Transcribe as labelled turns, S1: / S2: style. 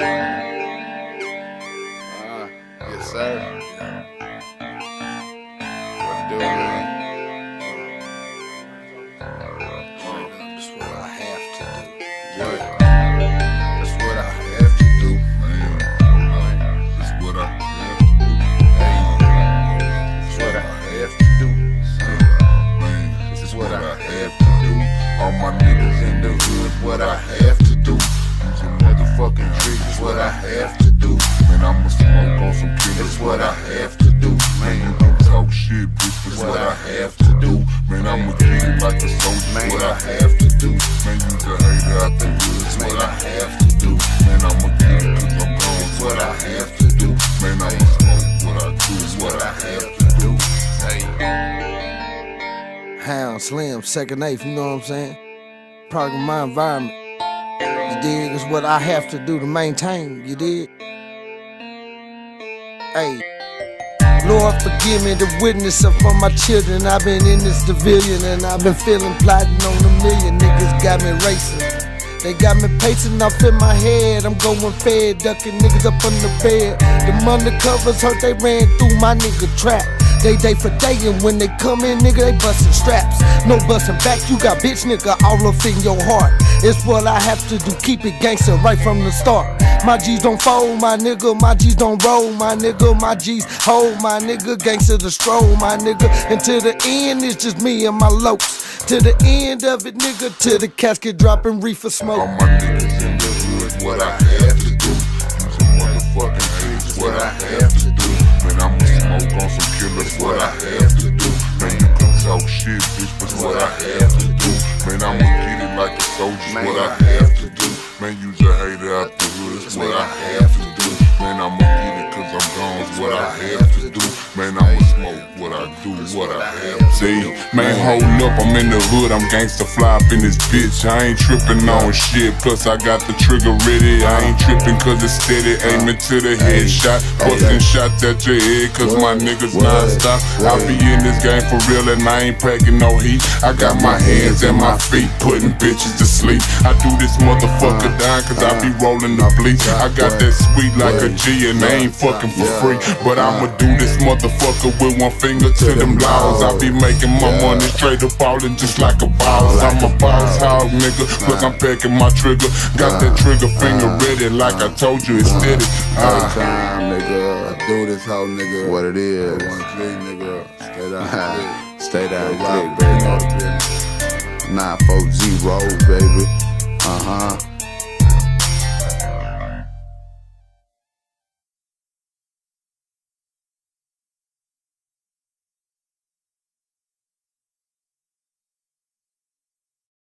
S1: Yes, sir. What to do, man? That's what I have to do. Good. That's what I have to do, man. That's what I have to do. Hey, that's what I have to do. Man, this is what I have to do. All my niggas in the hood, what I have to do. Using motherfucking triggers, what I have to do. Man, I'ma smoke on some killers, that's what I have to do. Man, you don't talk shit, bitch, that's what I have to do. Man, I'ma get it like a soldier, that's what I have to do. Man, you the hater out the hood, that's what I have to do. Man, I'ma get it cause I'm gone, that's what I have to do. Man, I'ma smoke what I do, that's what I have to do. Hey.
S2: Hound, Slim, Second Eighth, you know what I'm saying? Product of my environment. You dig? It's what I have to do to maintain, you dig? Hey. Lord, forgive me the witness of all my children. I've been in this division and I've been feeling plotting on a million. Niggas got me racing. They got me pacing off in my head. I'm going fed, ducking niggas up on the bed. Them undercovers hurt, they ran through my nigga trap. They day for day, and when they come in, nigga, they bustin' straps. No bustin' back, you got bitch nigga all up in your heart. It's what I have to do, keep it gangster right from the start. My G's don't fold, my nigga, my G's don't roll, my nigga, my G's hold, my nigga, gangster the stroll, my nigga. And to the end, it's just me and my lokes. To the end of it, nigga, to the casket dropping reefer smoke.
S1: All my niggas in the hood, what I have to do. Using motherfucking triggers, what I have to do. Man, I'ma smoke on some killers, what I have to do. Man, you can talk shit, bitch, but what I have to do. Man, I'ma get it like a soldier, what I have to do. Man, you's a hater out the hood, it's what I have to do. Man, I'ma get it cause I'm gone, it's what I have to do. Man, I'ma smoke what I do, what I have to
S3: see, do. Man, hold up, I'm in the hood, I'm gangsta fly up in this bitch. I ain't trippin' on shit, plus I got the trigger ready. I ain't trippin' cause it's steady, aiming to the headshot. Bustin' shots at your head cause my niggas non-stop. I be in this game for real and I ain't packing no heat. I got my hands and my feet putting bitches to sleep. I do this motherfucker down cause I be rolling the bleach. I got that sweet like a G and I ain't fucking for free. But I'ma do this motherfucker with one finger to them laws. I be making my money straight up ballin' just like a boss. I'm a boss hog nigga, plus I'm packing my trigger. Got that trigger finger ready like I told you it's steady.
S1: Time, nigga, I do this hoe, nigga.
S4: What it is.
S1: One click, nigga. Stay down,
S4: Stay down,
S1: click,
S4: baby.
S1: baby.
S4: 940, baby.